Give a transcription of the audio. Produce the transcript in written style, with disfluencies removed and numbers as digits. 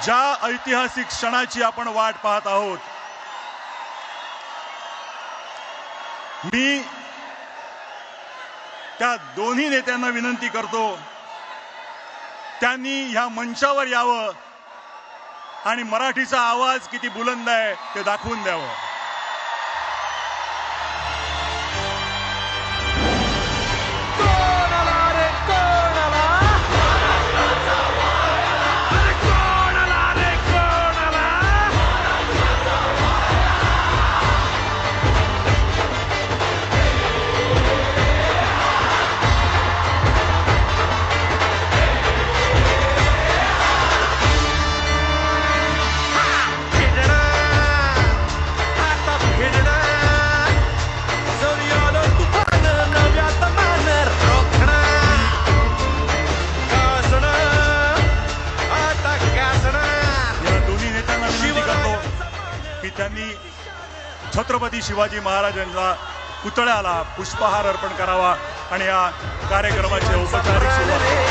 ज्या ऐतिहासिक क्षणाची आपण वाट पाहत आहोत, मी त्या दोन्ही नेत्यांना विनंती करतो, त्यांनी ह्या मंचावर यावं आणि मराठीचा आवाज किती बुलंद आहे ते दाखवून द्यावं. त्यांनी छत्रपती शिवाजी महाराजांच्या पुतळ्याला पुष्पहार अर्पण करावा आणि या कार्यक्रमाचे औपचारिक सुरुवात